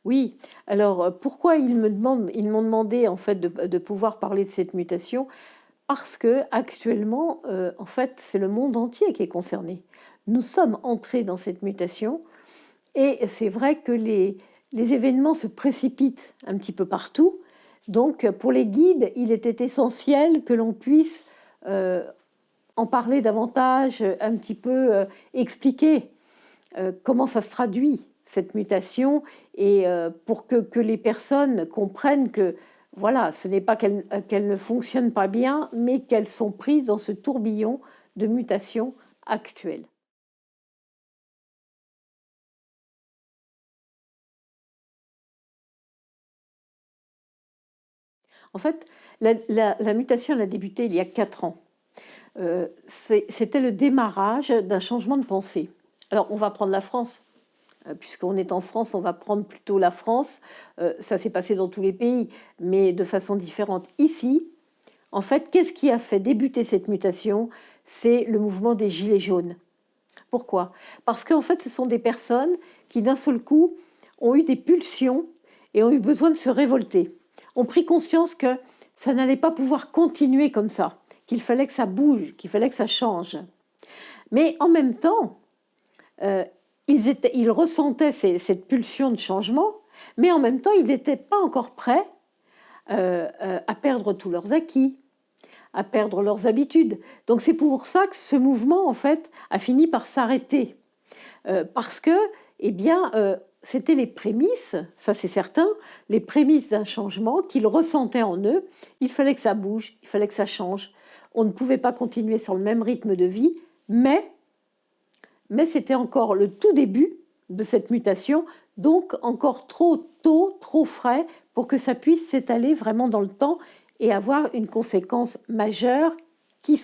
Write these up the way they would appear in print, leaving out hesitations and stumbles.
Oui, alors pourquoi ils m'ont demandé en fait de pouvoir parler de cette mutation? Parce que actuellement, en fait, c'est le monde entier qui est concerné. Nous sommes entrés dans cette mutation et c'est vrai que les événements se précipitent un petit peu partout. Donc, pour les guides, il était essentiel que l'on puisse en parler davantage, un petit peu expliquer comment ça se traduit, cette mutation, et pour que les personnes comprennent que voilà, ce n'est pas qu'elles ne fonctionnent pas bien, mais qu'elles sont prises dans ce tourbillon de mutations actuelles. En fait, la mutation, elle a débuté il y a 4 ans. C'était le démarrage d'un changement de pensée. Alors, on va prendre la France. Puisqu'on est en France, on va prendre plutôt la France. Ça s'est passé dans tous les pays, mais de façon différente. Ici, en fait, qu'est-ce qui a fait débuter cette mutation? C'est le mouvement des Gilets jaunes. Pourquoi? Parce qu'en fait, ce sont des personnes qui, d'un seul coup, ont eu des pulsions et ont eu besoin de se révolter. Ont pris conscience que ça n'allait pas pouvoir continuer comme ça, qu'il fallait que ça bouge, qu'il fallait que ça change. Mais en même temps, euh, ils ressentaient cette pulsion de changement, mais en même temps, ils n'étaient pas encore prêts à perdre tous leurs acquis, à perdre leurs habitudes. Donc c'est pour ça que ce mouvement, en fait, a fini par s'arrêter. Parce que, eh bien, c'était les prémices, ça c'est certain, les prémices d'un changement qu'ils ressentaient en eux. Il fallait que ça bouge, il fallait que ça change. On ne pouvait pas continuer sur le même rythme de vie, mais c'était encore le tout début de cette mutation, donc encore trop tôt, trop frais pour que ça puisse s'étaler vraiment dans le temps et avoir une conséquence majeure qui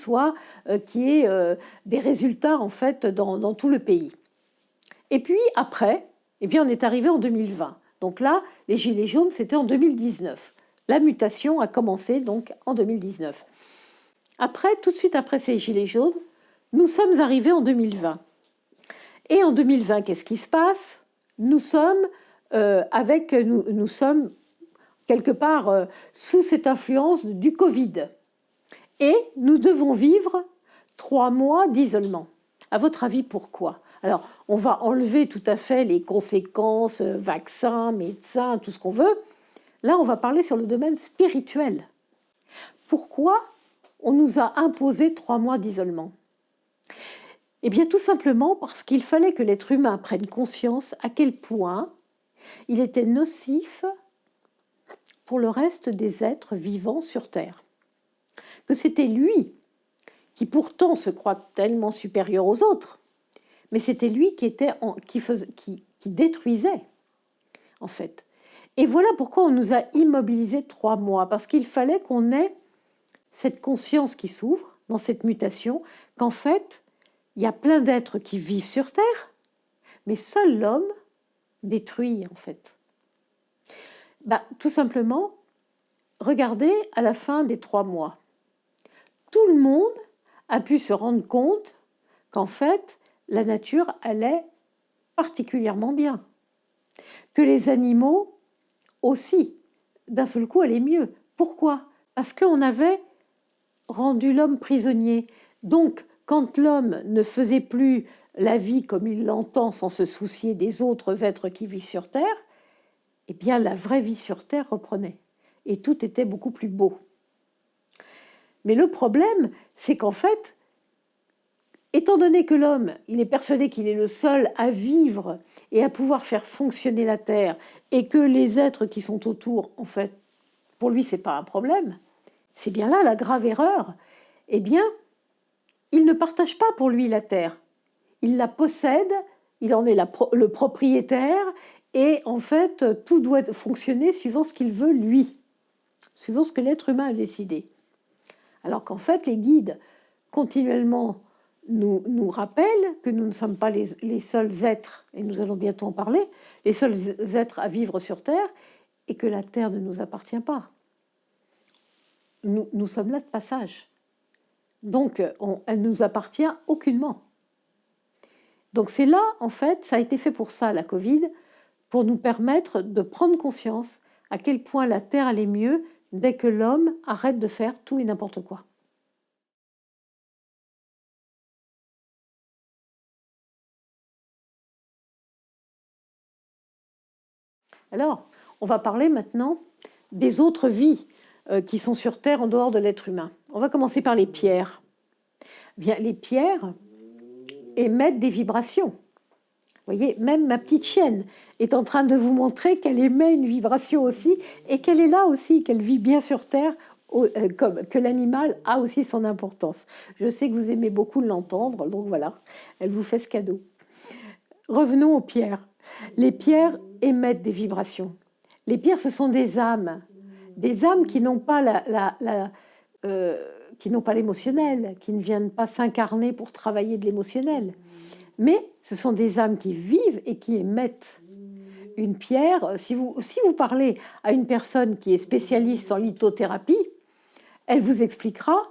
ait des résultats en fait dans tout le pays. Et puis après, eh bien, on est arrivé en 2020. Donc là, les Gilets jaunes, c'était en 2019. La mutation a commencé donc en 2019. Après, tout de suite après ces Gilets jaunes, nous sommes arrivés en 2020. Et en 2020, qu'est-ce qui se passe? Nous sommes nous sommes quelque part sous cette influence du Covid. Et nous devons vivre 3 mois d'isolement. À votre avis, pourquoi? Alors, on va enlever tout à fait les conséquences, vaccins, médecins, tout ce qu'on veut. Là, on va parler sur le domaine spirituel. Pourquoi on nous a imposé 3 mois d'isolement? Eh bien, tout simplement parce qu'il fallait que l'être humain prenne conscience à quel point il était nocif pour le reste des êtres vivants sur Terre. Que c'était lui, qui pourtant se croit tellement supérieur aux autres, mais c'était lui qui détruisait, en fait. Et voilà pourquoi on nous a immobilisés 3 mois, parce qu'il fallait qu'on ait cette conscience qui s'ouvre dans cette mutation, qu'en fait, il y a plein d'êtres qui vivent sur Terre, mais seul l'homme détruit, en fait. Tout simplement, regardez à la fin des 3 mois. Tout le monde a pu se rendre compte qu'en fait, la nature allait particulièrement bien. Que les animaux aussi, d'un seul coup, allaient mieux. Pourquoi? Parce qu'on avait rendu l'homme prisonnier. Donc, quand l'homme ne faisait plus la vie comme il l'entend sans se soucier des autres êtres qui vivent sur Terre, eh bien, la vraie vie sur Terre reprenait. Et tout était beaucoup plus beau. Mais le problème, c'est qu'en fait, étant donné que l'homme, il est persuadé qu'il est le seul à vivre et à pouvoir faire fonctionner la Terre, et que les êtres qui sont autour, en fait, pour lui, ce n'est pas un problème, c'est bien là la grave erreur, eh bien, il ne partage pas pour lui la Terre. Il la possède, il en est le propriétaire, et en fait, tout doit fonctionner suivant ce qu'il veut lui, suivant ce que l'être humain a décidé. Alors qu'en fait, les guides, continuellement, nous rappellent que nous ne sommes pas les seuls êtres, et nous allons bientôt en parler, les seuls êtres à vivre sur Terre, et que la Terre ne nous appartient pas. Nous sommes là de passage. Donc, elle ne nous appartient aucunement. Donc c'est là, en fait, ça a été fait pour ça, la Covid, pour nous permettre de prendre conscience à quel point la Terre allait mieux dès que l'homme arrête de faire tout et n'importe quoi. Alors, on va parler maintenant des autres vies qui sont sur Terre en dehors de l'être humain. On va commencer par les pierres. Bien, les pierres émettent des vibrations. Vous voyez, même ma petite chienne est en train de vous montrer qu'elle émet une vibration aussi et qu'elle est là aussi, qu'elle vit bien sur Terre, comme que l'animal a aussi son importance. Je sais que vous aimez beaucoup l'entendre, donc voilà, elle vous fait ce cadeau. Revenons aux pierres. Les pierres émettent des vibrations. Les pierres, ce sont des âmes qui n'ont pas qui n'ont pas l'émotionnel, qui ne viennent pas s'incarner pour travailler de l'émotionnel. Mais ce sont des âmes qui vivent et qui émettent. Une pierre, si vous parlez à une personne qui est spécialiste en lithothérapie, elle vous expliquera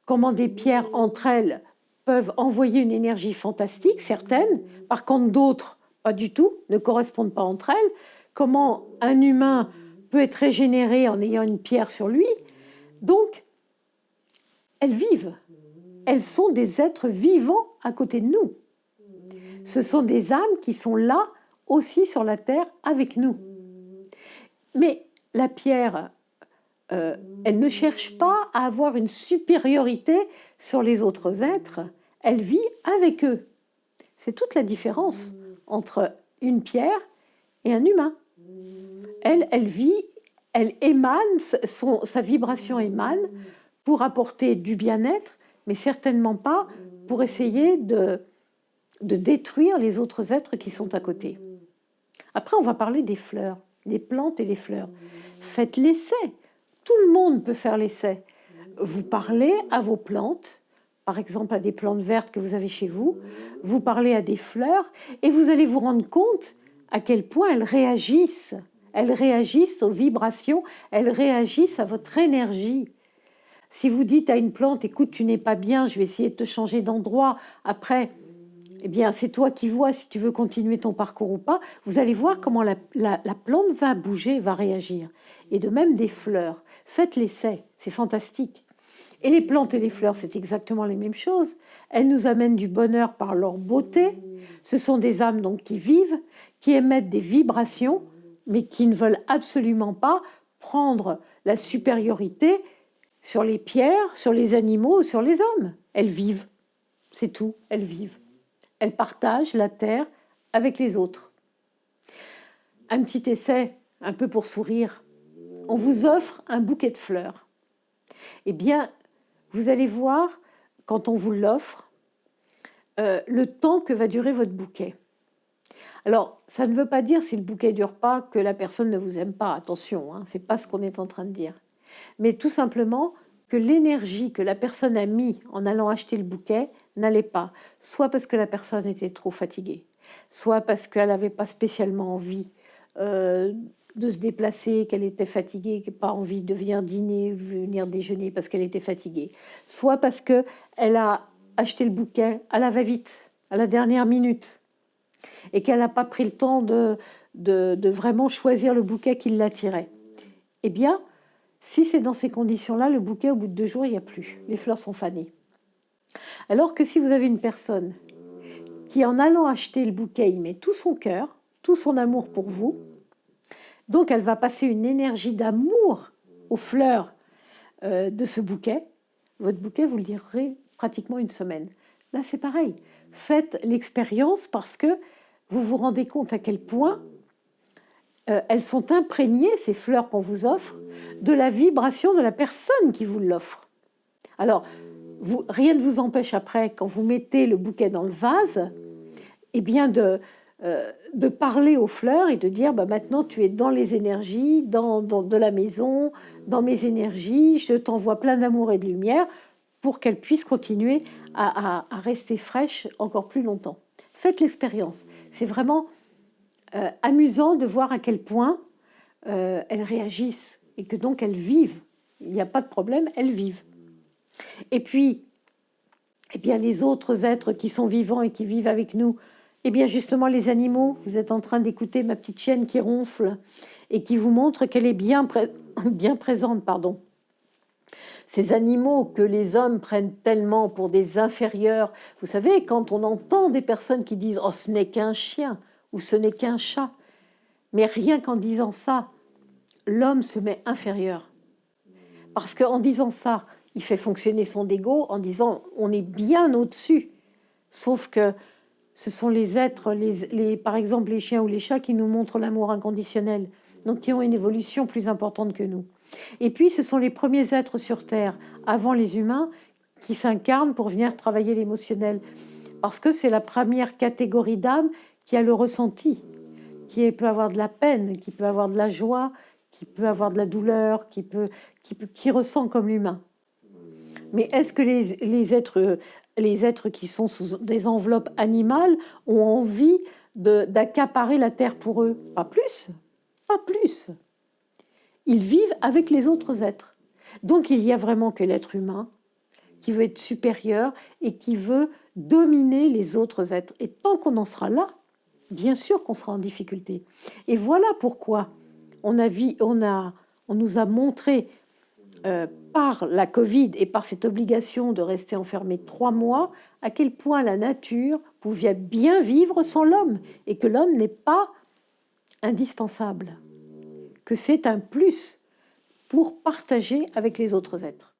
comment des pierres entre elles peuvent envoyer une énergie fantastique, certaines, par contre d'autres, pas du tout, ne correspondent pas entre elles, comment un humain peut être régénéré en ayant une pierre sur lui. Donc, elles vivent. Elles sont des êtres vivants à côté de nous. Ce sont des âmes qui sont là aussi sur la Terre avec nous. Mais la pierre, elle ne cherche pas à avoir une supériorité sur les autres êtres. Elle vit avec eux. C'est toute la différence entre une pierre et un humain. Elle vit, elle émane, sa vibration émane pour apporter du bien-être, mais certainement pas pour essayer de détruire les autres êtres qui sont à côté. Après, on va parler des fleurs, des plantes et des fleurs. Faites l'essai. Tout le monde peut faire l'essai. Vous parlez à vos plantes, par exemple à des plantes vertes que vous avez chez vous, vous parlez à des fleurs et vous allez vous rendre compte à quel point elles réagissent. Elles réagissent aux vibrations, elles réagissent à votre énergie. Si vous dites à une plante, écoute, tu n'es pas bien, je vais essayer de te changer d'endroit, après, eh bien, c'est toi qui vois si tu veux continuer ton parcours ou pas, vous allez voir comment la plante va bouger, va réagir. Et de même des fleurs. Faites l'essai, c'est fantastique. Et les plantes et les fleurs, c'est exactement les mêmes choses. Elles nous amènent du bonheur par leur beauté. Ce sont des âmes donc qui vivent, qui émettent des vibrations, mais qui ne veulent absolument pas prendre la supériorité sur les pierres, sur les animaux, sur les hommes. Elles vivent, c'est tout, elles vivent. Elles partagent la terre avec les autres. Un petit essai, un peu pour sourire. On vous offre un bouquet de fleurs. Eh bien, vous allez voir, quand on vous l'offre, le temps que va durer votre bouquet. Alors, ça ne veut pas dire, si le bouquet ne dure pas, que la personne ne vous aime pas. Attention, hein, ce n'est pas ce qu'on est en train de dire. Mais tout simplement que l'énergie que la personne a mis en allant acheter le bouquet n'allait pas. Soit parce que la personne était trop fatiguée, soit parce qu'elle n'avait pas spécialement envie de se déplacer, qu'elle était fatiguée, qu'elle n'avait pas envie de venir dîner, venir déjeuner parce qu'elle était fatiguée, soit parce qu'elle a acheté le bouquet à la va-vite, à la dernière minute, et qu'elle n'a pas pris le temps de vraiment choisir le bouquet qui l'attirait. Eh bien, si c'est dans ces conditions-là, le bouquet, au bout de 2 jours, il n'y a plus. Les fleurs sont fanées. Alors que si vous avez une personne qui, en allant acheter le bouquet, y met tout son cœur, tout son amour pour vous, donc elle va passer une énergie d'amour aux fleurs de ce bouquet, votre bouquet, vous le lirez pratiquement 1 semaine. Là, c'est pareil. Faites l'expérience parce que vous vous rendez compte à quel point elles sont imprégnées, ces fleurs qu'on vous offre, de la vibration de la personne qui vous l'offre. Alors, rien ne vous empêche après, quand vous mettez le bouquet dans le vase, eh bien de parler aux fleurs et de dire maintenant tu es dans les énergies, de la maison, dans mes énergies, je t'envoie plein d'amour et de lumière pour qu'elles puissent continuer à rester fraîches encore plus longtemps. Faites l'expérience. C'est vraiment amusant de voir à quel point elles réagissent et que donc elles vivent. Il n'y a pas de problème, elles vivent. Et puis, eh bien, les autres êtres qui sont vivants et qui vivent avec nous, Eh bien justement, les animaux, vous êtes en train d'écouter ma petite chienne qui ronfle et qui vous montre qu'elle est bien présente, pardon. Ces animaux que les hommes prennent tellement pour des inférieurs. Vous savez, quand on entend des personnes qui disent « Oh, ce n'est qu'un chien » ou « ce n'est qu'un chat », mais rien qu'en disant ça, l'homme se met inférieur. Parce qu'en disant ça, il fait fonctionner son ego en disant « on est bien au-dessus ». Sauf que ce sont les êtres, par exemple les chiens ou les chats, qui nous montrent l'amour inconditionnel, donc qui ont une évolution plus importante que nous. Et puis, ce sont les premiers êtres sur Terre, avant les humains, qui s'incarnent pour venir travailler l'émotionnel. Parce que c'est la première catégorie d'âme qui a le ressenti, qui peut avoir de la peine, qui peut avoir de la joie, qui peut avoir de la douleur, qui ressent comme l'humain. Mais est-ce que les êtres qui sont sous des enveloppes animales ont envie d'accaparer la terre pour eux? Pas plus, pas plus. Ils vivent avec les autres êtres. Donc il y a vraiment que l'être humain qui veut être supérieur et qui veut dominer les autres êtres. Et tant qu'on en sera là, bien sûr qu'on sera en difficulté. Et voilà pourquoi on nous a montré par la Covid et par cette obligation de rester enfermé 3 mois, à quel point la nature pouvait bien vivre sans l'homme et que l'homme n'est pas indispensable, que c'est un plus pour partager avec les autres êtres.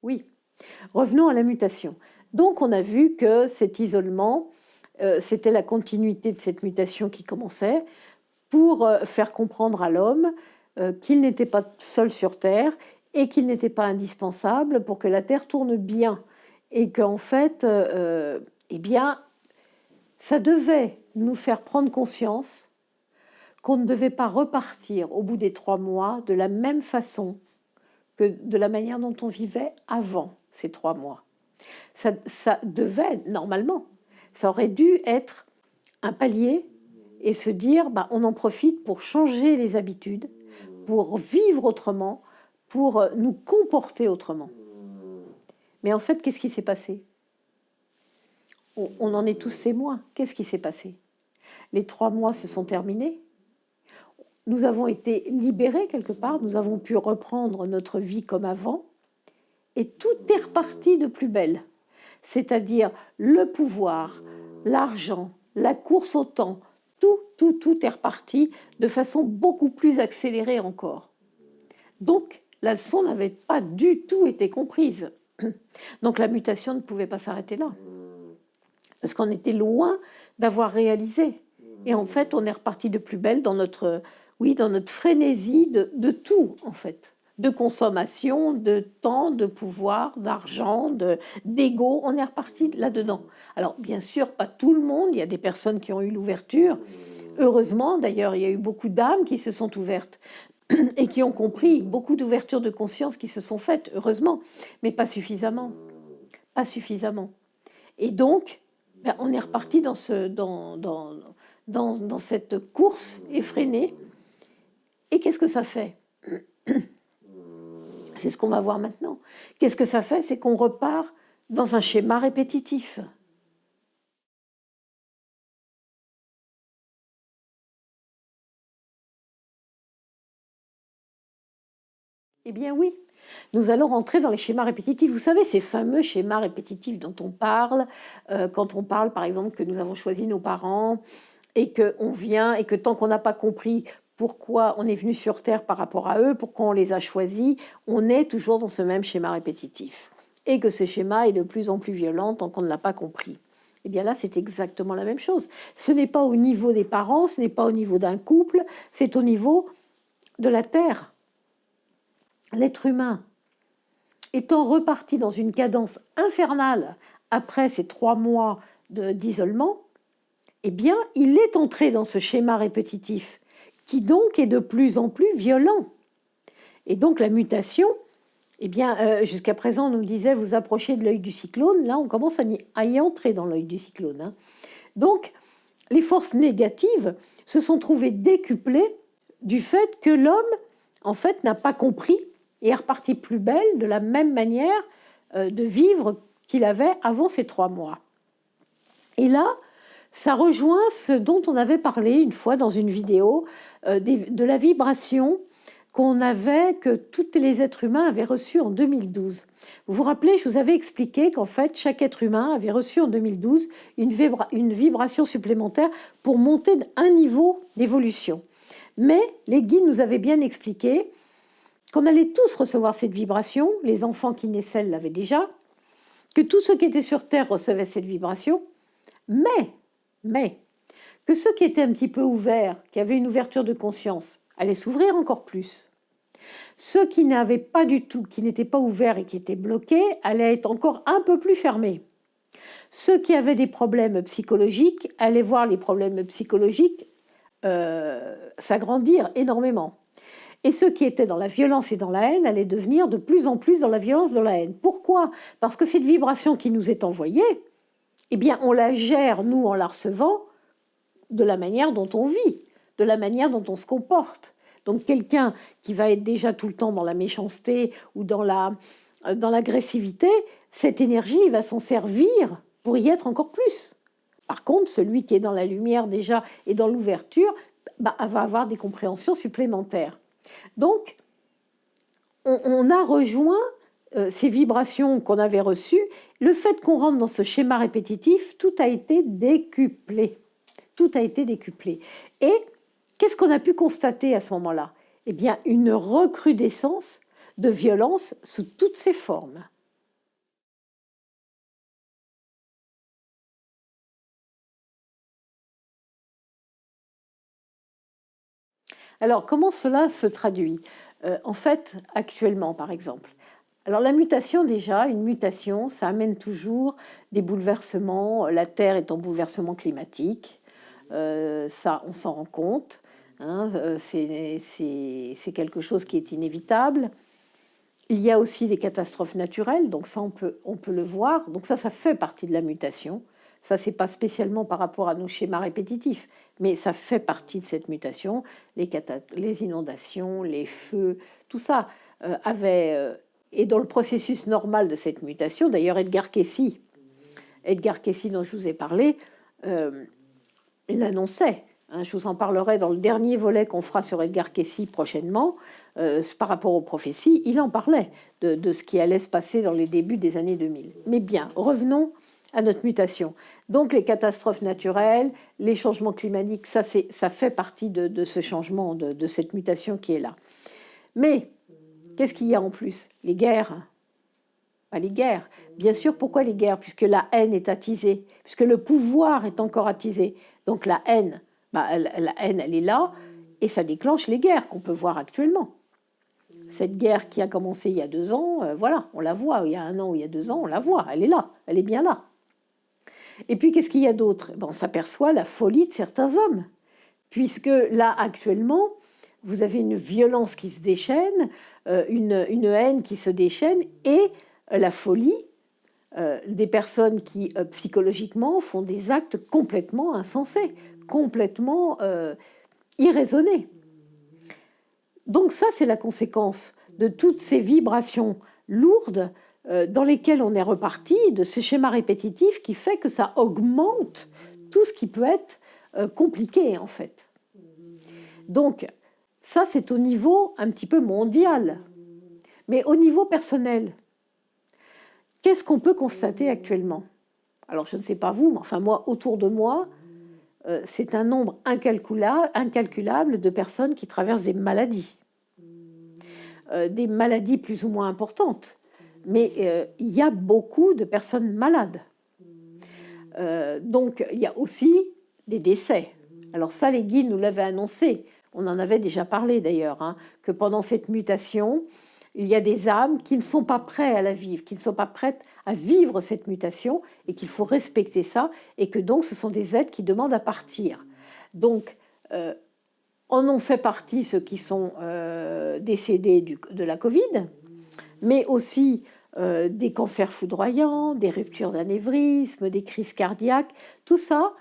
Oui, revenons à la mutation. Donc on a vu que cet isolement, c'était la continuité de cette mutation qui commençait pour faire comprendre à l'homme qu'il n'était pas seul sur Terre et qu'il n'était pas indispensable pour que la Terre tourne bien. Et qu'en fait, eh bien, ça devait nous faire prendre conscience qu'on ne devait pas repartir au bout des 3 mois de la même façon que de la manière dont on vivait avant ces 3 mois. Ça devait, normalement, ça aurait dû être un palier et se dire, bah, on en profite pour changer les habitudes, pour vivre autrement, pour nous comporter autrement. Mais en fait, qu'est-ce qui s'est passé? On en est tous témoins. Qu'est-ce qui s'est passé? Les 3 mois se sont terminés. Nous avons été libérés quelque part. Nous avons pu reprendre notre vie comme avant. Et tout est reparti de plus belle. C'est-à-dire le pouvoir, l'argent, la course au temps, tout est reparti de façon beaucoup plus accélérée encore. Donc, la leçon n'avait pas du tout été comprise. Donc, la mutation ne pouvait pas s'arrêter là. Parce qu'on était loin d'avoir réalisé. Et en fait, on est reparti de plus belle dans notre frénésie de tout, en fait. De consommation, de temps, de pouvoir, d'argent, d'ego. On est reparti là-dedans. Alors, bien sûr, pas tout le monde. Il y a des personnes qui ont eu l'ouverture. Heureusement, d'ailleurs, il y a eu beaucoup d'âmes qui se sont ouvertes et qui ont compris, beaucoup d'ouvertures de conscience qui se sont faites, heureusement, mais pas suffisamment. Pas suffisamment. Et donc, ben, on est reparti dans cette course effrénée. Et qu'est-ce que ça fait? C'est ce qu'on va voir maintenant. Qu'est-ce que ça fait? C'est qu'on repart dans un schéma répétitif. Eh bien oui, nous allons rentrer dans les schémas répétitifs. Vous savez, ces fameux schémas répétitifs dont on parle, quand on parle par exemple que nous avons choisi nos parents et qu'on vient et que tant qu'on n'a pas compris pourquoi on est venu sur Terre par rapport à eux, pourquoi on les a choisis, on est toujours dans ce même schéma répétitif. Et que ce schéma est de plus en plus violent tant qu'on ne l'a pas compris. Eh bien là, c'est exactement la même chose. Ce n'est pas au niveau des parents, ce n'est pas au niveau d'un couple, c'est au niveau de la Terre. L'être humain étant reparti dans une cadence infernale après ces 3 mois d'isolement, eh bien, il est entré dans ce schéma répétitif qui donc est de plus en plus violent. Et donc la mutation, eh bien, jusqu'à présent, on nous disait, vous approchez de l'œil du cyclone. Là, on commence à y entrer dans l'œil du cyclone. Hein. Donc, les forces négatives se sont trouvées décuplées du fait que l'homme, en fait, n'a pas compris et est reparti plus belle, de la même manière de vivre qu'il avait avant ces 3 mois. Et là, ça rejoint ce dont on avait parlé une fois dans une vidéo, de la vibration que tous les êtres humains avaient reçue en 2012. Vous vous rappelez, je vous avais expliqué qu'en fait, chaque être humain avait reçu en 2012 une vibration supplémentaire pour monter d'un niveau d'évolution. Mais les guides nous avaient bien expliqué qu'on allait tous recevoir cette vibration, les enfants qui naissaient l'avaient déjà, que tous ceux qui étaient sur Terre recevaient cette vibration, mais que ceux qui étaient un petit peu ouverts, qui avaient une ouverture de conscience, allaient s'ouvrir encore plus. Ceux qui n'avaient pas du tout, qui n'étaient pas ouverts et qui étaient bloqués, allaient être encore un peu plus fermés. Ceux qui avaient des problèmes psychologiques allaient voir les problèmes psychologiques s'agrandir énormément. Et ceux qui étaient dans la violence et dans la haine allaient devenir de plus en plus dans la violence, dans la haine. Pourquoi? Parce que cette vibration qui nous est envoyée, eh bien, on la gère, nous, en la recevant, de la manière dont on vit, de la manière dont on se comporte. Donc quelqu'un qui va être déjà tout le temps dans la méchanceté ou dans l'agressivité, cette énergie, il va s'en servir pour y être encore plus. Par contre, celui qui est dans la lumière déjà et dans l'ouverture, va avoir des compréhensions supplémentaires. Donc, on a rejoint ces vibrations qu'on avait reçues. Le fait qu'on rentre dans ce schéma répétitif, tout a été décuplé. Tout a été décuplé. Et qu'est-ce qu'on a pu constater à ce moment-là? Eh bien, une recrudescence de violence sous toutes ses formes. Alors, comment cela se traduit? En fait, actuellement, par exemple. Alors, la mutation, déjà, une mutation, ça amène toujours des bouleversements. La Terre est en bouleversement climatique. Ça, on s'en rend compte. Hein, c'est quelque chose qui est inévitable. Il y a aussi des catastrophes naturelles, donc ça, on peut le voir. Donc ça fait partie de la mutation. Ça, c'est pas spécialement par rapport à nos schémas répétitifs, mais ça fait partie de cette mutation. Les inondations, les feux, tout ça est dans le processus normal de cette mutation. D'ailleurs, Edgar Cayce, dont je vous ai parlé, l'annonçait. Hein, je vous en parlerai dans le dernier volet qu'on fera sur Edgar Cayce prochainement. Par rapport aux prophéties, il en parlait de ce qui allait se passer dans les débuts des années 2000. Mais bien, revenons à notre mutation. Donc les catastrophes naturelles, les changements climatiques, ça fait partie de ce changement, de cette mutation qui est là. Mais qu'est-ce qu'il y a en plus? Les guerres. Pas les guerres. Bien sûr, pourquoi les guerres? Puisque la haine est attisée, puisque le pouvoir est encore attisé. Donc la haine, la haine, elle est là, et ça déclenche les guerres qu'on peut voir actuellement. Cette guerre qui a commencé il y a 2 ans, voilà, on la voit. Il y a 1 an ou il y a 2 ans, on la voit. Elle est là, elle est bien là. Et puis, qu'est-ce qu'il y a d'autre? On s'aperçoit la folie de certains hommes. Puisque là, actuellement, vous avez une violence qui se déchaîne, une haine qui se déchaîne, et la folie des personnes qui, psychologiquement, font des actes complètement insensés, complètement irraisonnés. Donc ça, c'est la conséquence de toutes ces vibrations lourdes dans lesquelles on est reparti, de ces schémas répétitifs qui fait que ça augmente tout ce qui peut être compliqué, en fait. Donc, ça, c'est au niveau un petit peu mondial. Mais au niveau personnel, qu'est-ce qu'on peut constater actuellement? Alors, je ne sais pas vous, mais enfin, moi, autour de moi, c'est un nombre incalculable de personnes qui traversent des maladies plus ou moins importantes. Mais il y a beaucoup de personnes malades. Donc, il y a aussi des décès. Alors ça, les guides nous l'avaient annoncé. On en avait déjà parlé d'ailleurs, hein, que pendant cette mutation, il y a des âmes qui ne sont pas prêtes à la vivre, qui ne sont pas prêtes à vivre cette mutation, et qu'il faut respecter ça, et que donc ce sont des êtres qui demandent à partir. Donc, en ont fait partie ceux qui sont décédés de la Covid, mais aussi des cancers foudroyants, des ruptures d'anévrisme, des crises cardiaques. Tout ça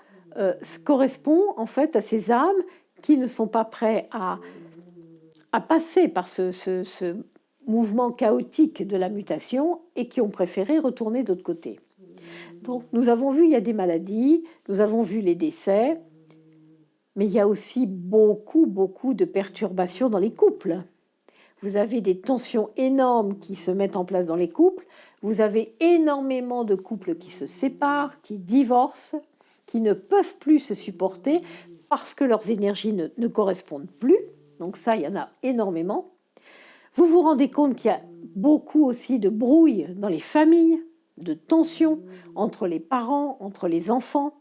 correspond en fait à ces âmes qui ne sont pas prêts à passer par ce mouvement chaotique de la mutation et qui ont préféré retourner de l'autre côté. Donc nous avons vu, il y a des maladies, nous avons vu les décès, mais il y a aussi beaucoup de perturbations dans les couples. Vous avez des tensions énormes qui se mettent en place dans les couples, vous avez énormément de couples qui se séparent, qui divorcent, qui ne peuvent plus se supporter parce que leurs énergies ne correspondent plus. Donc ça, il y en a énormément. Vous vous rendez compte qu'il y a beaucoup aussi de brouille dans les familles, de tensions entre les parents, entre les enfants,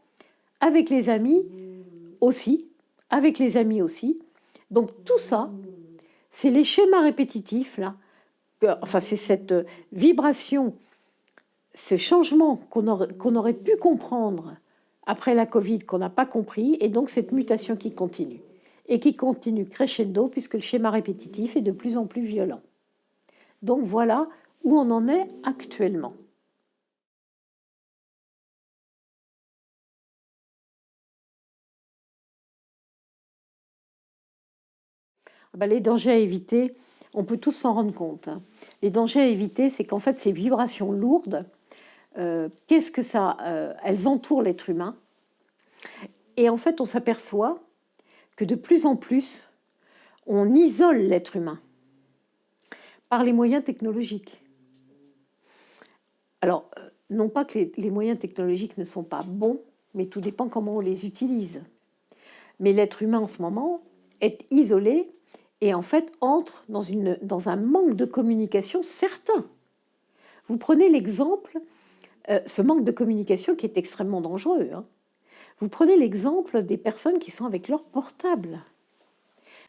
avec les amis aussi, avec les amis aussi. Donc tout ça, c'est les schémas répétitifs, là. Enfin, c'est cette vibration, ce changement qu'on aurait pu comprendre après la Covid, qu'on n'a pas compris, et donc cette mutation qui continue. Et qui continue crescendo, puisque le schéma répétitif est de plus en plus violent. Donc voilà où on en est actuellement. Les dangers à éviter, on peut tous s'en rendre compte. Les dangers à éviter, c'est qu'en fait, ces vibrations lourdes, qu'est-ce que ça elles entourent l'être humain. Et en fait, on s'aperçoit que de plus en plus, on isole l'être humain par les moyens technologiques. Alors, non pas que les moyens technologiques ne sont pas bons, mais tout dépend comment on les utilise. Mais l'être humain, en ce moment, est isolé et en fait entre dans un manque de communication certain. Vous prenez l'exemple, ce manque de communication qui est extrêmement dangereux. Vous prenez l'exemple des personnes qui sont avec leur portable.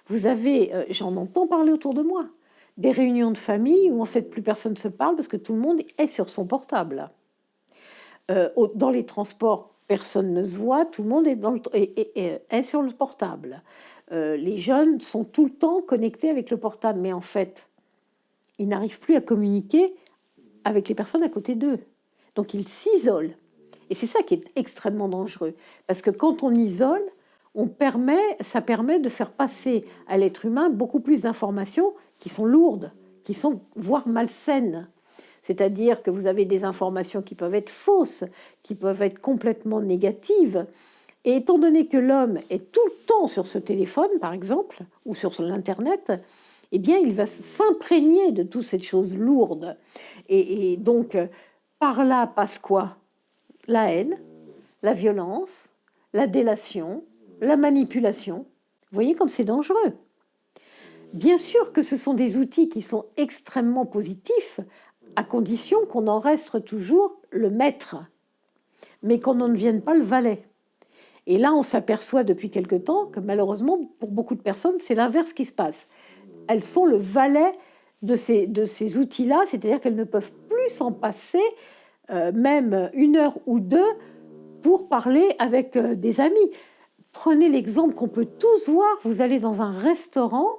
Vous avez, j'en entends parler autour de moi, des réunions de famille où en fait plus personne ne se parle parce que tout le monde est sur son portable. Dans les transports, personne ne se voit, tout le monde est sur le portable. Les jeunes sont tout le temps connectés avec le portable, mais en fait, ils n'arrivent plus à communiquer avec les personnes à côté d'eux. Donc ils s'isolent. Et c'est ça qui est extrêmement dangereux. Parce que quand on isole, ça permet de faire passer à l'être humain beaucoup plus d'informations qui sont lourdes, qui sont voire malsaines. C'est-à-dire que vous avez des informations qui peuvent être fausses, qui peuvent être complètement négatives. Et étant donné que l'homme est tout le temps sur ce téléphone, par exemple, ou sur l'Internet, eh bien, il va s'imprégner de toutes ces choses lourdes. Et donc, par là passe quoi? La haine, la violence, la délation, la manipulation. Vous voyez comme c'est dangereux. Bien sûr que ce sont des outils qui sont extrêmement positifs, à condition qu'on en reste toujours le maître, mais qu'on n'en devienne pas le valet. Et là, on s'aperçoit depuis quelque temps que malheureusement, pour beaucoup de personnes, c'est l'inverse qui se passe. Elles sont le valet de ces outils-là, c'est-à-dire qu'elles ne peuvent plus s'en passer, même une heure ou deux, pour parler avec des amis. Prenez l'exemple qu'on peut tous voir, vous allez dans un restaurant,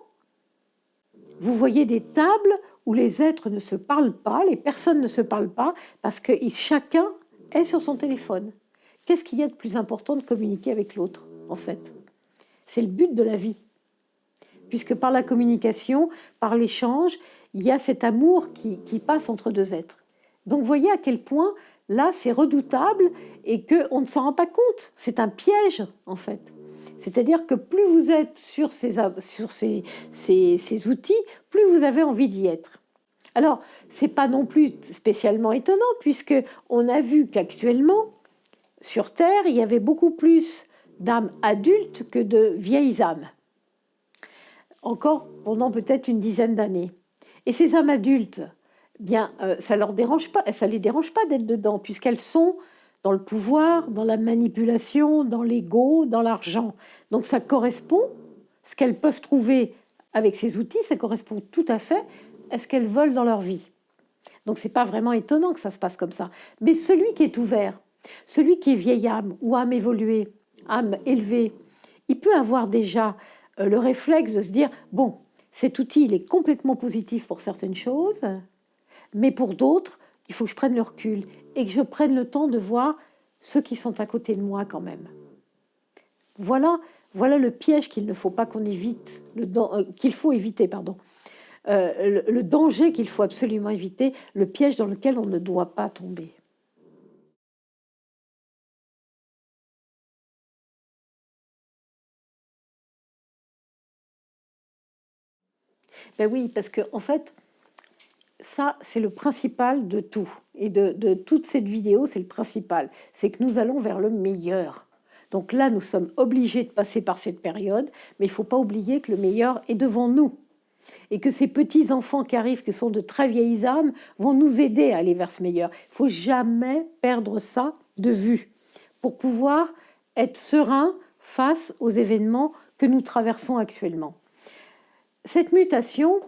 vous voyez des tables où les êtres ne se parlent pas, les personnes ne se parlent pas, parce que chacun est sur son téléphone. Qu'est-ce qu'il y a de plus important de communiquer avec l'autre, en fait? C'est le but de la vie. Puisque par la communication, par l'échange, il y a cet amour qui passe entre deux êtres. Donc, vous voyez à quel point, là, c'est redoutable et qu'on ne s'en rend pas compte. C'est un piège, en fait. C'est-à-dire que plus vous êtes sur ces outils, plus vous avez envie d'y être. Alors, ce n'est pas non plus spécialement étonnant, puisqu'on a vu qu'actuellement, sur Terre, il y avait beaucoup plus d'âmes adultes que de vieilles âmes. Encore pendant peut-être une dizaine d'années. Et ces âmes adultes, bien, ça les dérange pas d'être dedans, puisqu'elles sont dans le pouvoir, dans la manipulation, dans l'ego, dans l'argent. Donc ça correspond, ce qu'elles peuvent trouver avec ces outils, ça correspond tout à fait à ce qu'elles veulent dans leur vie. Donc c'est pas vraiment étonnant que ça se passe comme ça. Mais celui qui est ouvert, celui qui est vieille âme ou âme évoluée, âme élevée, il peut avoir déjà le réflexe de se dire, bon, cet outil, il est complètement positif pour certaines choses, mais pour d'autres, il faut que je prenne le recul et que je prenne le temps de voir ceux qui sont à côté de moi quand même. Voilà le piège qu'il ne faut pas qu'on évite, qu'il faut éviter, pardon. le danger qu'il faut absolument éviter, le piège dans lequel on ne doit pas tomber. Ben oui, parce que en fait, ça, c'est le principal de tout. Et de toute cette vidéo, c'est le principal. C'est que nous allons vers le meilleur. Donc là, nous sommes obligés de passer par cette période, mais il ne faut pas oublier que le meilleur est devant nous. Et que ces petits-enfants qui arrivent, qui sont de très vieilles âmes, vont nous aider à aller vers ce meilleur. Il ne faut jamais perdre ça de vue pour pouvoir être serein face aux événements que nous traversons actuellement. Cette mutation,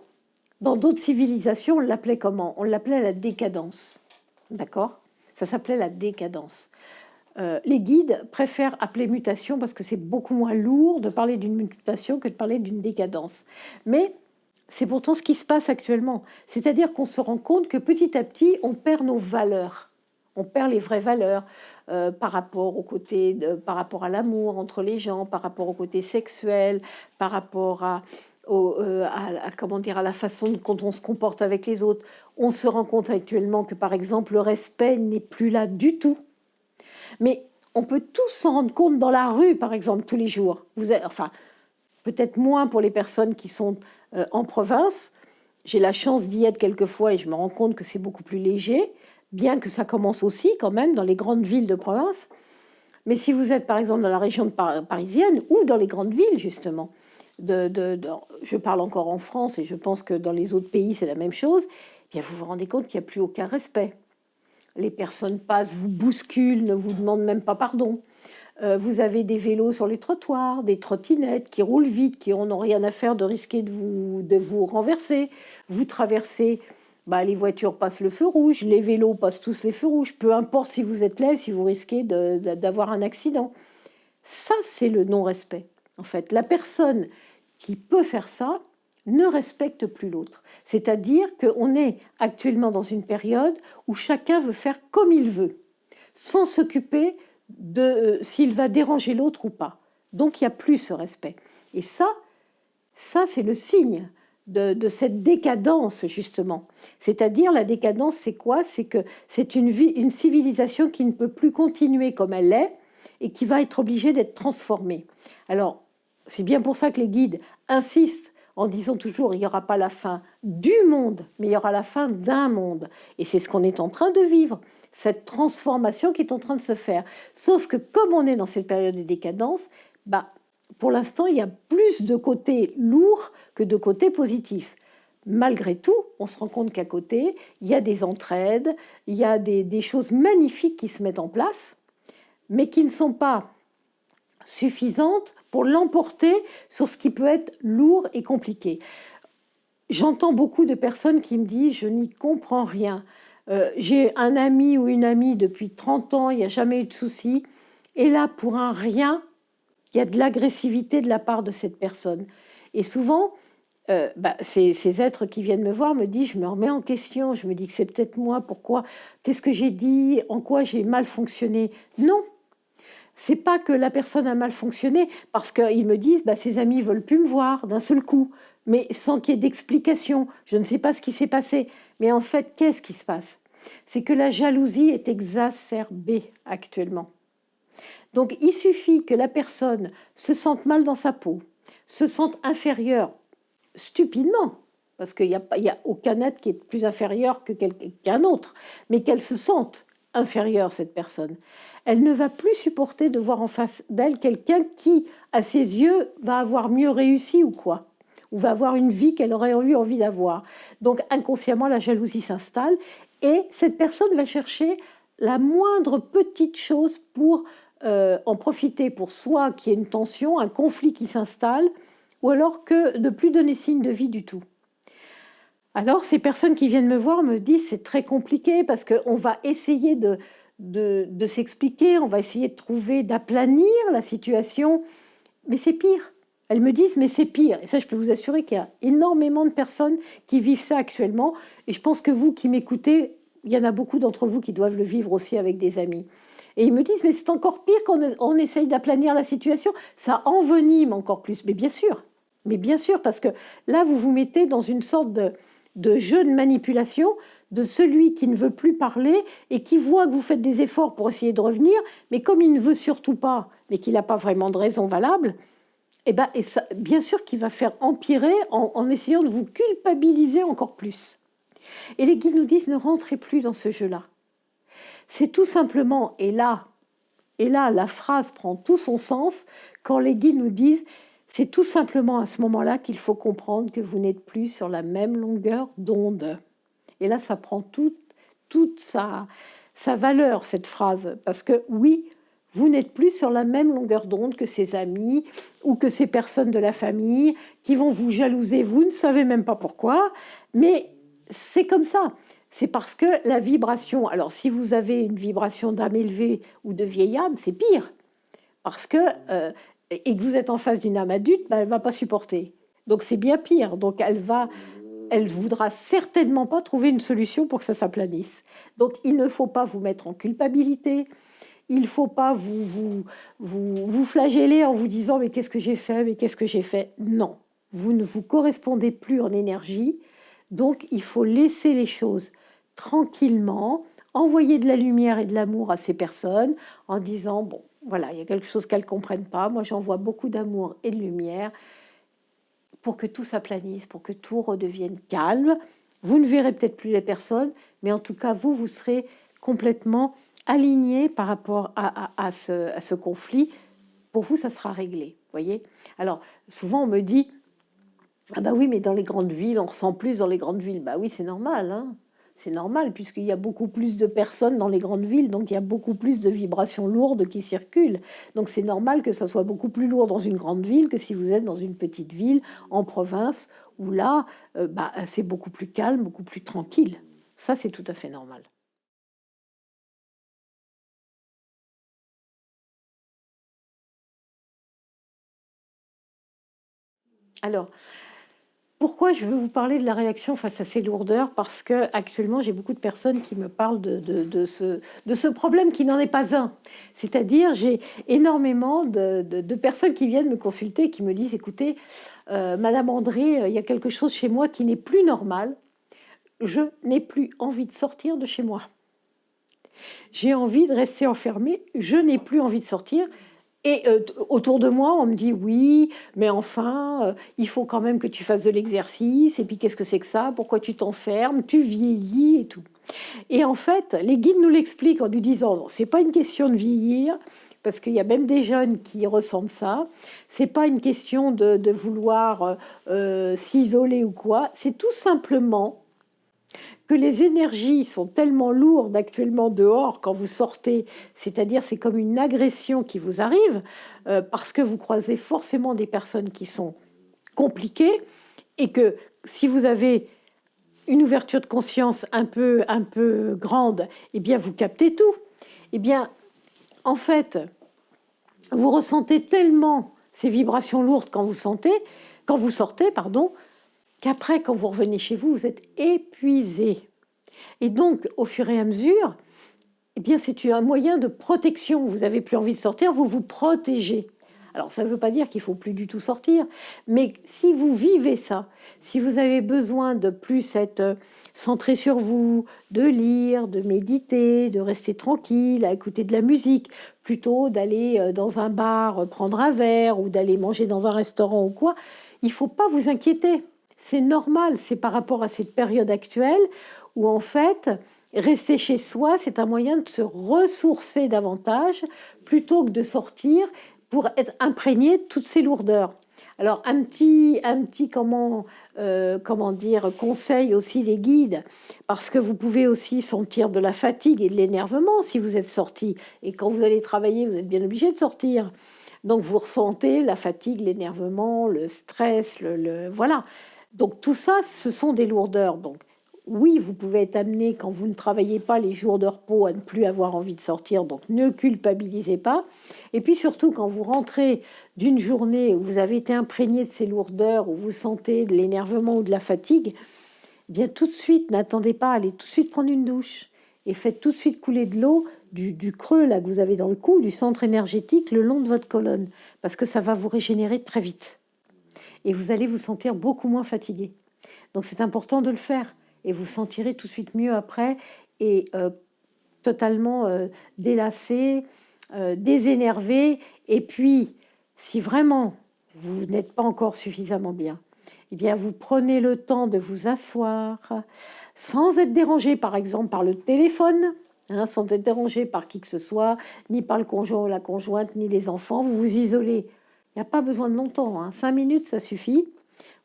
dans d'autres civilisations, on l'appelait comment? On l'appelait la décadence. D'accord? Ça s'appelait la décadence. Les guides préfèrent appeler mutation parce que c'est beaucoup moins lourd de parler d'une mutation que de parler d'une décadence. Mais c'est pourtant ce qui se passe actuellement. C'est-à-dire qu'on se rend compte que petit à petit, on perd nos valeurs. On perd les vraies valeurs par rapport par rapport à l'amour entre les gens, par rapport au côté sexuel, par rapport comment dire, à la façon dont on se comporte avec les autres. On se rend compte actuellement que, par exemple, le respect n'est plus là du tout. Mais on peut tous s'en rendre compte dans la rue, par exemple, tous les jours. Enfin, peut-être moins pour les personnes qui sont en province. J'ai la chance d'y être quelquefois et je me rends compte que c'est beaucoup plus léger, bien que ça commence aussi quand même dans les grandes villes de province. Mais si vous êtes, par exemple, dans la région parisienne ou dans les grandes villes, justement, je parle encore en France et je pense que dans les autres pays, c'est la même chose, eh bien vous vous rendez compte qu'il n'y a plus aucun respect. Les personnes passent, vous bousculent, ne vous demandent même pas pardon. Vous avez des vélos sur les trottoirs, des trottinettes qui roulent vite, qui n'ont rien à faire de risquer de vous renverser. Vous traversez, les voitures passent le feu rouge, les vélos passent tous les feux rouges, peu importe si vous êtes là, si vous risquez d'avoir un accident. Ça, c'est le non-respect. En fait, la personne qui peut faire ça ne respecte plus l'autre. C'est-à-dire qu'on est actuellement dans une période où chacun veut faire comme il veut, sans s'occuper de s'il va déranger l'autre ou pas. Donc il n'y a plus ce respect. Et ça c'est le signe de cette décadence, justement. C'est-à-dire, la décadence, c'est quoi? C'est que c'est une civilisation qui ne peut plus continuer comme elle est et qui va être obligée d'être transformée. Alors, c'est bien pour ça que les guides insistent en disant toujours il n'y aura pas la fin du monde, mais il y aura la fin d'un monde. Et c'est ce qu'on est en train de vivre, cette transformation qui est en train de se faire. Sauf que comme on est dans cette période de décadence, pour l'instant, il y a plus de côté lourd que de côté positif. Malgré tout, on se rend compte qu'à côté, il y a des entraides, il y a des choses magnifiques qui se mettent en place, mais qui ne sont pas suffisantes pour l'emporter sur ce qui peut être lourd et compliqué. J'entends beaucoup de personnes qui me disent « je n'y comprends rien ». J'ai un ami ou une amie depuis 30 ans, il n'y a jamais eu de souci. Et là, pour un rien, il y a de l'agressivité de la part de cette personne. Et souvent, ces êtres qui viennent me voir me disent « je me remets en question, je me dis que c'est peut-être moi, pourquoi, qu'est-ce que j'ai dit, en quoi j'ai mal fonctionné ?» Non, c'est pas que la personne a mal fonctionné, parce qu'ils me disent ses amis ne veulent plus me voir d'un seul coup, mais sans qu'il y ait d'explication. Je ne sais pas ce qui s'est passé. Mais en fait, qu'est-ce qui se passe? C'est que la jalousie est exacerbée actuellement. Donc, il suffit que la personne se sente mal dans sa peau, se sente inférieure stupidement, parce qu'il n'y a aucun être qui est plus inférieur qu'un autre, mais qu'elle se sente inférieure, cette personne. Elle ne va plus supporter de voir en face d'elle quelqu'un qui, à ses yeux, va avoir mieux réussi ou quoi, ou va avoir une vie qu'elle aurait eu envie d'avoir. Donc, inconsciemment, la jalousie s'installe et cette personne va chercher la moindre petite chose pour en profiter pour soi, qu'il y ait une tension, un conflit qui s'installe, ou alors que de ne plus donner signe de vie du tout. Alors, ces personnes qui viennent me voir me disent c'est très compliqué parce qu'on va essayer de s'expliquer, on va essayer de trouver, d'aplanir la situation, mais c'est pire. Elles me disent mais c'est pire. Et ça, je peux vous assurer qu'il y a énormément de personnes qui vivent ça actuellement. Et je pense que vous qui m'écoutez, il y en a beaucoup d'entre vous qui doivent le vivre aussi avec des amis. Et ils me disent mais c'est encore pire qu'on essaye d'aplanir la situation. Ça envenime encore plus. Mais bien sûr, Mais bien sûr, parce que là, vous vous mettez dans une sorte de jeu de manipulation de celui qui ne veut plus parler et qui voit que vous faites des efforts pour essayer de revenir, mais comme il ne veut surtout pas, mais qu'il n'a pas vraiment de raison valable, et ça, bien sûr qu'il va faire empirer en essayant de vous culpabiliser encore plus. Et les guides nous disent, ne rentrez plus dans ce jeu-là. C'est tout simplement, et là, la phrase prend tout son sens, quand les guides nous disent, c'est tout simplement à ce moment-là qu'il faut comprendre que vous n'êtes plus sur la même longueur d'onde. Et là, ça prend toute sa valeur, cette phrase, parce que oui, vous n'êtes plus sur la même longueur d'onde que ces amis ou que ces personnes de la famille qui vont vous jalouser, vous ne savez même pas pourquoi, mais c'est comme ça. C'est parce que la vibration, alors si vous avez une vibration d'âme élevée ou de vieille âme, c'est pire. Parce que, et que vous êtes en face d'une âme adulte, ben, elle ne va pas supporter. Donc c'est bien pire. Donc elle voudra certainement pas trouver une solution pour que ça s'aplanisse. Donc il ne faut pas vous mettre en culpabilité. Il ne faut pas vous flageller en vous disant « mais qu'est-ce que j'ai fait, mais qu'est-ce que j'ai fait ?» Non, vous ne vous correspondez plus en énergie. Donc il faut laisser les choses tranquillement, envoyer de la lumière et de l'amour à ces personnes en disant « bon, voilà, il y a quelque chose qu'elles ne comprennent pas. Moi, j'envoie beaucoup d'amour et de lumière pour que tout s'aplanisse, pour que tout redevienne calme. Vous ne verrez peut-être plus les personnes, mais en tout cas, vous serez complètement aligné par rapport à ce conflit. Pour vous, ça sera réglé, voyez. Alors, souvent, on me dit « ah bah oui, mais dans les grandes villes, on ressent plus dans les grandes villes. » Bah oui, c'est normal, hein. C'est normal, puisqu'il y a beaucoup plus de personnes dans les grandes villes, donc il y a beaucoup plus de vibrations lourdes qui circulent. Donc c'est normal que ça soit beaucoup plus lourd dans une grande ville que si vous êtes dans une petite ville, en province, où là, c'est beaucoup plus calme, beaucoup plus tranquille. Ça, c'est tout à fait normal. Alors, pourquoi je veux vous parler de la réaction face à ces lourdeurs? Parce que actuellement, j'ai beaucoup de personnes qui me parlent de ce problème qui n'en est pas un. C'est-à-dire, j'ai énormément de personnes qui viennent me consulter et qui me disent, écoutez, Madame André, il y a quelque chose chez moi qui n'est plus normal. Je n'ai plus envie de sortir de chez moi. J'ai envie de rester enfermée. Je n'ai plus envie de sortir. Et autour de moi, on me dit oui, mais enfin, il faut quand même que tu fasses de l'exercice. Et puis, qu'est-ce que c'est que ça? Pourquoi tu t'enfermes? Tu vieillis et tout. Et en fait, les guides nous l'expliquent en nous disant non, c'est pas une question de vieillir, parce qu'il y a même des jeunes qui ressentent ça. C'est pas une question de vouloir s'isoler ou quoi. C'est tout simplement que les énergies sont tellement lourdes actuellement dehors quand vous sortez, c'est-à-dire c'est comme une agression qui vous arrive, parce que vous croisez forcément des personnes qui sont compliquées, et que si vous avez une ouverture de conscience un peu grande, eh bien vous captez tout. Eh bien, en fait, vous ressentez tellement ces vibrations lourdes quand vous sortez, qu'après, quand vous revenez chez vous, vous êtes épuisé. Et donc, au fur et à mesure, eh bien, c'est un moyen de protection. Vous n'avez plus envie de sortir, vous vous protégez. Alors, ça ne veut pas dire qu'il ne faut plus du tout sortir, mais si vous vivez ça, si vous avez besoin de plus être centré sur vous, de lire, de méditer, de rester tranquille, à écouter de la musique, plutôt d'aller dans un bar prendre un verre ou d'aller manger dans un restaurant ou quoi, il ne faut pas vous inquiéter. C'est normal, c'est par rapport à cette période actuelle où en fait, rester chez soi, c'est un moyen de se ressourcer davantage plutôt que de sortir pour être imprégné de toutes ces lourdeurs. Alors un petit conseil aussi des guides, parce que vous pouvez aussi sentir de la fatigue et de l'énervement si vous êtes sorti. Et quand vous allez travailler, vous êtes bien obligé de sortir. Donc vous ressentez la fatigue, l'énervement, le stress, voilà. Donc tout ça, ce sont des lourdeurs. Donc oui, vous pouvez être amené, quand vous ne travaillez pas les jours de repos, à ne plus avoir envie de sortir, donc ne culpabilisez pas. Et puis surtout, quand vous rentrez d'une journée où vous avez été imprégné de ces lourdeurs, où vous sentez de l'énervement ou de la fatigue, eh bien tout de suite, n'attendez pas, allez tout de suite prendre une douche et faites tout de suite couler de l'eau du creux là, que vous avez dans le cou, du centre énergétique, le long de votre colonne, parce que ça va vous régénérer très vite. et vous allez vous sentir beaucoup moins fatigué. Donc c'est important de le faire et vous sentirez tout de suite mieux après et totalement délassé, désénervé. Et puis, si vraiment vous n'êtes pas encore suffisamment bien, eh bien vous prenez le temps de vous asseoir sans être dérangé, par exemple, par le téléphone, hein, sans être dérangé par qui que ce soit, ni par le conjoint ou la conjointe, ni les enfants. Vous vous isolez. Il n'y a pas besoin de longtemps, hein. 5 minutes, ça suffit.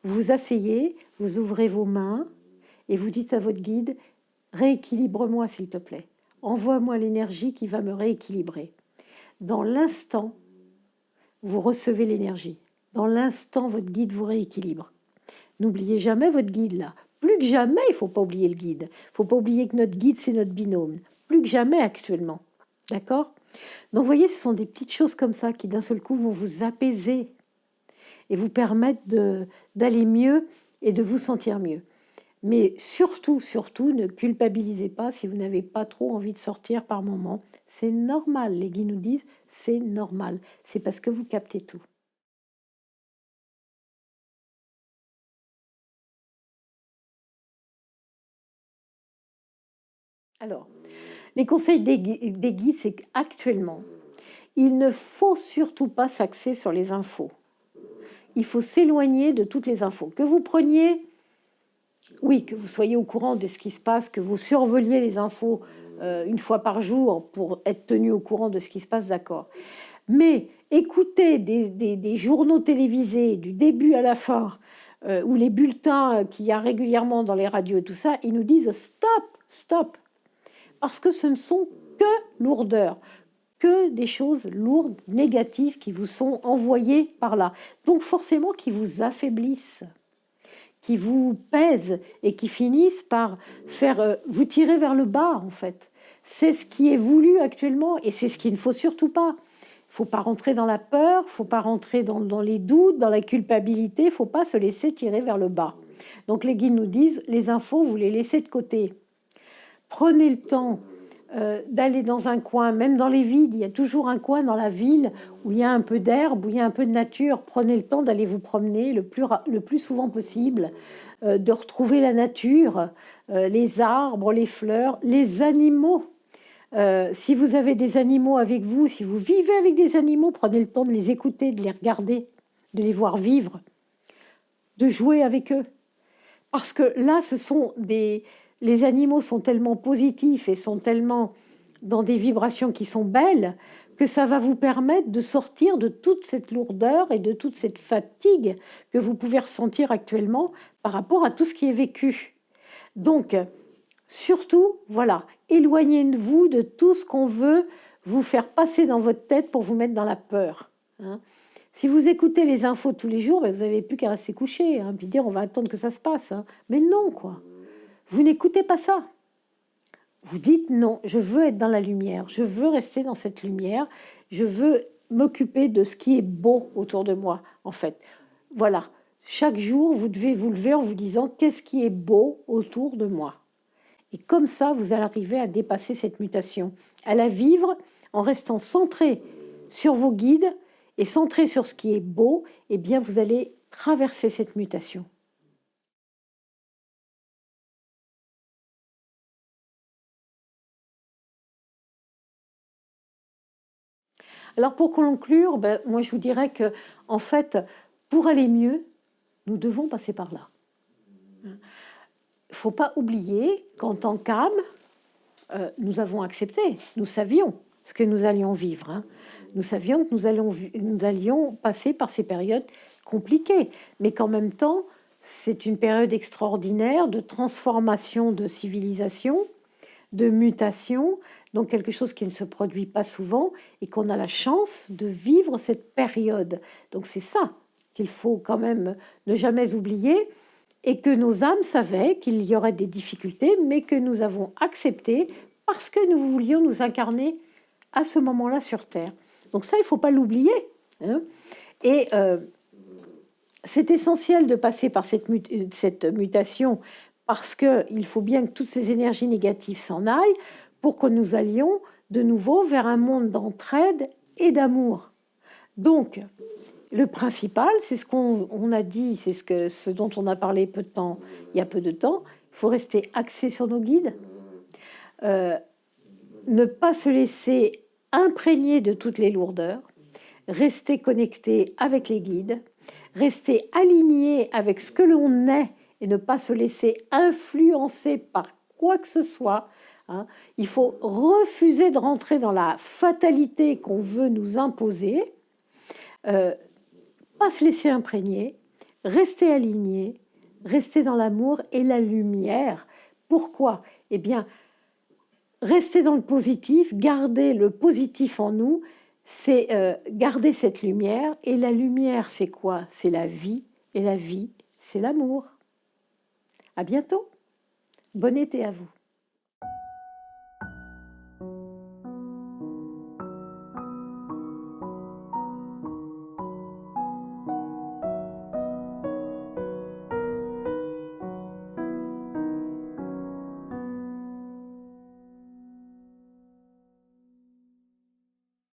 Vous vous asseyez, vous ouvrez vos mains et vous dites à votre guide, rééquilibre-moi s'il te plaît. Envoie-moi l'énergie qui va me rééquilibrer. Dans l'instant, vous recevez l'énergie. Dans l'instant, votre guide vous rééquilibre. N'oubliez jamais votre guide là. Plus que jamais, il ne faut pas oublier le guide. Il ne faut pas oublier que notre guide, c'est notre binôme. Plus que jamais actuellement. D'accord? Donc, vous voyez, ce sont des petites choses comme ça qui, d'un seul coup, vont vous apaiser et vous permettre d'aller mieux et de vous sentir mieux. Mais surtout, surtout, ne culpabilisez pas si vous n'avez pas trop envie de sortir par moment. C'est normal, les guides nous disent, c'est normal. C'est parce que vous captez tout. Alors, les conseils des guides, c'est qu'actuellement, il ne faut surtout pas s'axer sur les infos. Il faut s'éloigner de toutes les infos. Que vous preniez, oui, que vous soyez au courant de ce qui se passe, que vous survoliez les infos une fois par jour pour être tenu au courant de ce qui se passe, d'accord. Mais écouter des journaux télévisés du début à la fin, ou les bulletins qu'il y a régulièrement dans les radios et tout ça, ils nous disent stop, stop. Parce que ce ne sont que lourdeurs, que des choses lourdes, négatives qui vous sont envoyées par là. Donc forcément qui vous affaiblissent, qui vous pèsent et qui finissent par faire vous tirer vers le bas en fait. C'est ce qui est voulu actuellement et c'est ce qu'il ne faut surtout pas. Il ne faut pas rentrer dans la peur, il ne faut pas rentrer dans les doutes, dans la culpabilité, il ne faut pas se laisser tirer vers le bas. Donc les guides nous disent, les infos, vous les laissez de côté. Prenez le temps d'aller dans un coin, même dans les villes, il y a toujours un coin dans la ville où il y a un peu d'herbe, où il y a un peu de nature. Prenez le temps d'aller vous promener le plus souvent possible, de retrouver la nature, les arbres, les fleurs, les animaux. Si vous avez des animaux avec vous, si vous vivez avec des animaux, prenez le temps de les écouter, de les regarder, de les voir vivre, de jouer avec eux. Parce que là, les animaux sont tellement positifs et sont tellement dans des vibrations qui sont belles que ça va vous permettre de sortir de toute cette lourdeur et de toute cette fatigue que vous pouvez ressentir actuellement par rapport à tout ce qui est vécu. Donc, surtout, voilà, éloignez-vous de tout ce qu'on veut vous faire passer dans votre tête pour vous mettre dans la peur. Hein. Si vous écoutez les infos tous les jours, ben vous n'avez plus qu'à rester couché, hein, puis dire on va attendre que ça se passe. Hein. Mais non, quoi. Vous n'écoutez pas ça. Vous dites non, je veux être dans la lumière, je veux rester dans cette lumière, je veux m'occuper de ce qui est beau autour de moi, en fait. Voilà. Chaque jour, vous devez vous lever en vous disant qu'est-ce qui est beau autour de moi. Et comme ça, vous allez arriver à dépasser cette mutation, à la vivre en restant centré sur vos guides et centré sur ce qui est beau, eh bien, vous allez traverser cette mutation. Alors, pour conclure, moi, je vous dirais que, en fait, pour aller mieux, nous devons passer par là. Il ne faut pas oublier qu'en tant qu'âme, nous avons accepté, nous savions ce que nous allions vivre. Hein. Nous savions que nous allions passer par ces périodes compliquées, mais qu'en même temps, c'est une période extraordinaire de transformation de civilisation, de mutation, donc quelque chose qui ne se produit pas souvent et qu'on a la chance de vivre cette période. Donc c'est ça qu'il faut quand même ne jamais oublier et que nos âmes savaient qu'il y aurait des difficultés, mais que nous avons accepté parce que nous voulions nous incarner à ce moment-là sur Terre. Donc ça, il ne faut pas l'oublier. Hein. Et c'est essentiel de passer par cette mutation parce qu'il faut bien que toutes ces énergies négatives s'en aillent pour que nous allions de nouveau vers un monde d'entraide et d'amour. Donc, le principal, c'est ce qu'on a dit, c'est ce dont on a parlé peu de temps, il y a peu de temps. Il faut rester axé sur nos guides, ne pas se laisser imprégner de toutes les lourdeurs, rester connecté avec les guides, rester aligné avec ce que l'on est et ne pas se laisser influencer par quoi que ce soit. Hein. Il faut refuser de rentrer dans la fatalité qu'on veut nous imposer, pas se laisser imprégner, rester aligné, rester dans l'amour et la lumière. Pourquoi? Eh bien, rester dans le positif, garder le positif en nous, c'est garder cette lumière. Et la lumière, c'est quoi? C'est la vie. Et la vie, c'est l'amour. À bientôt. Bon été à vous.